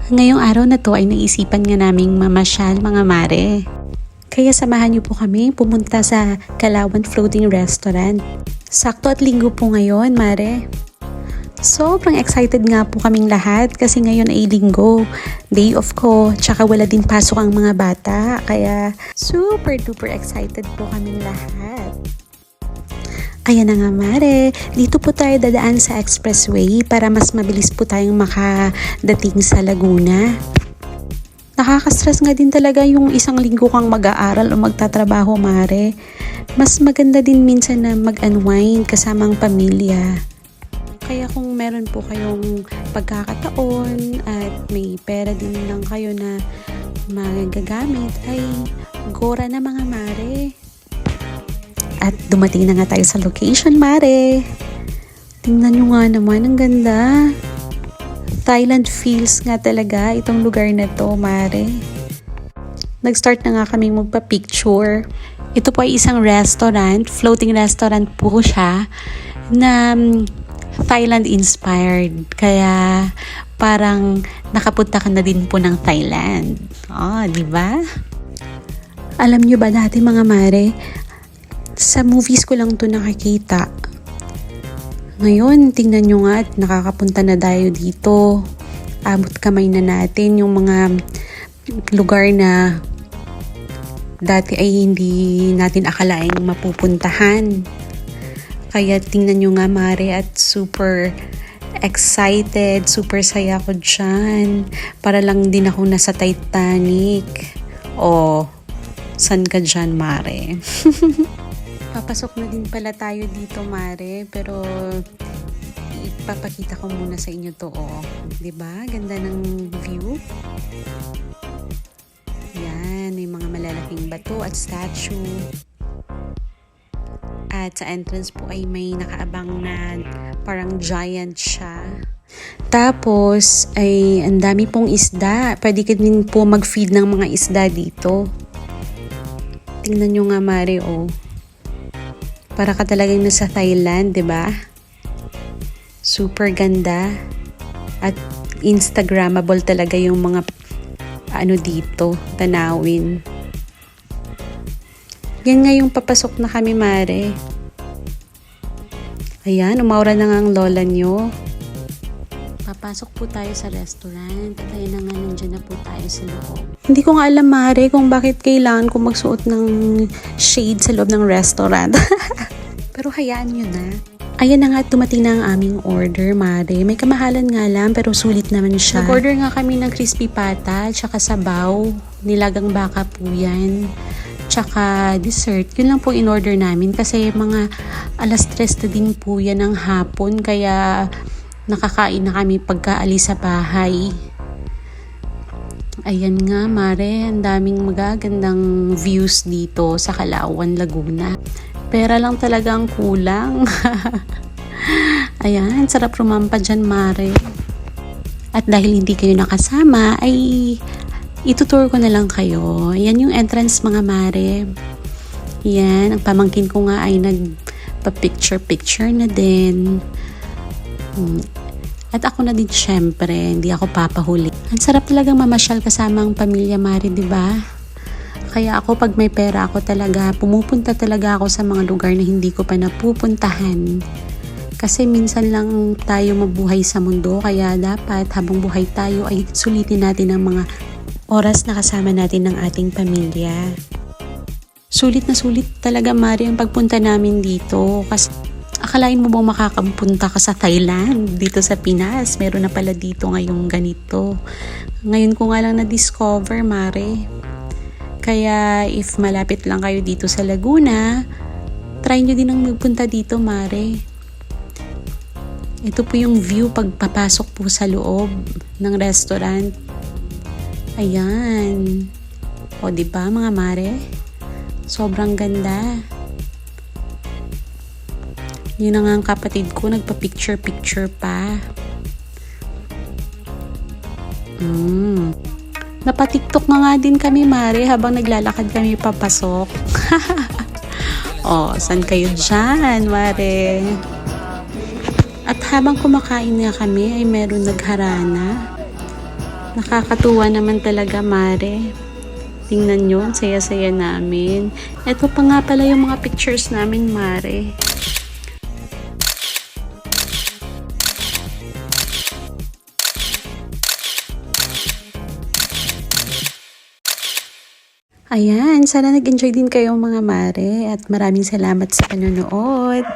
Ngayong araw na to ay naisipan nga naming mamasyal mga mare. Kaya samahan niyo po kami pumunta sa Kalawan Floating Restaurant. Sakto at linggo po ngayon, mare. Sobrang excited nga po kaming lahat kasi ngayon ay linggo. Day off ko, tsaka wala din pasok ang mga bata. Kaya super duper excited po kaming lahat. Ayan na nga mare, dito po tayo dadaan sa expressway para mas mabilis po tayong makadating sa Laguna. Nakaka-stress nga din talaga yung isang linggo kang mag-aaral o magtatrabaho mare. Mas maganda din minsan na mag-unwind kasamang pamilya. Kaya kung meron po kayong pagkakataon at may pera din lang kayo na magagamit ay gora na mga mare. At dumating na nga tayo sa location, mare. Tingnan nyo nga naman, ang ganda. Thailand feels nga talaga itong lugar na to, mare. Nag-start na nga kaming magpa-picture. Ito po ay isang restaurant, floating restaurant po siya, na Thailand inspired. Kaya parang nakapunta ka na din po ng Thailand. Oh, di ba? Alam nyo ba dati mga mare, sa movies ko lang to nakikita. Ngayon, tingnan nyo nga at nakakapunta na tayo dito. Abot kamay na natin yung mga lugar na dati ay hindi natin akalaing mapupuntahan. Kaya tingnan nyo nga mare at super excited, super saya ko dyan. Para lang din ako nasa Titanic. O, san ka dyan mare? Papasok na din pala tayo dito, mare. Pero ipapakita ko muna sa inyo to, oh. 'Di ba? Ganda ng view. Yan, may mga malalaking bato at statue. At sa entrance po ay may nakaabang na parang giant siya. Tapos ay ang dami pong isda. Pwede ka din po mag-feed ng mga isda dito. Tingnan nyo nga, mare, oh. Para ka talagang nasa Thailand, 'di ba? Super ganda. At Instagrammable talaga yung mga dito, tanawin. Yan nga yung papasok na kami, mare. Ayan, umaura na nga ang lola nyo. Papasok po tayo sa restaurant. At ayun na nga, nandiyan na po tayo sa loob. Hindi ko nga alam, mare, kung bakit kailangan ko magsuot ng shade sa loob ng restaurant. Pero hayaan nyo na. Ayan na nga, dumating na ang aming order, mare. May kamahalan nga lang, pero sulit naman siya. Nag-order nga kami ng crispy pata, tsaka sabaw. Nilagang baka po yan. Tsaka dessert. Yun lang po in-order namin kasi mga 3:00 na din po yan ng hapon. Kaya nakakain na kami pagkaalis sa bahay. Ayan nga, mare. Ang daming magagandang views dito sa Kalawan, Laguna. Pera lang talaga ang kulang. Ayan, sarap rumampa dyan, mare. At dahil hindi kayo nakasama, ay itutour ko na lang kayo. Ayan yung entrance, mga mare. Yan, ang pamangkin ko nga ay nagpa-picture-picture na din. At ako na din, syempre, hindi ako papahuli. Ang sarap talagang mamasyal kasama ang pamilya, mare, di ba? Kaya ako pag may pera ako talaga, pumupunta talaga ako sa mga lugar na hindi ko pa napupuntahan. Kasi minsan lang tayo mabuhay sa mundo, kaya dapat habang buhay tayo ay sulitin natin ang mga oras na kasama natin ng ating pamilya. Sulit na sulit talaga, mare, ang pagpunta namin dito. Kasi akalain mo bang makakapunta ka sa Thailand dito sa Pinas? Meron na pala dito ngayong ganito. Ngayon ko nga lang na-discover, mare. Kaya if malapit lang kayo dito sa Laguna, try nyo din ang magpunta dito, mare. Ito po yung view pagpapasok po sa loob ng restaurant. Ayan. O, diba mga mare? Sobrang ganda. Yun na nga ang kapatid ko, nagpa-picture-picture pa. Napatiktok na nga din kami, mare, habang naglalakad kami papasok. Oh, saan kayo dyan, mare? At habang kumakain nga kami ay meron nagharana. Nakakatuwa naman talaga, Mare. Tingnan nyo, ang saya-saya namin. Ito pa nga pala yung mga pictures namin, Mare. Ayan, sana nag-enjoy din kayo mga Mare at maraming salamat sa panonood.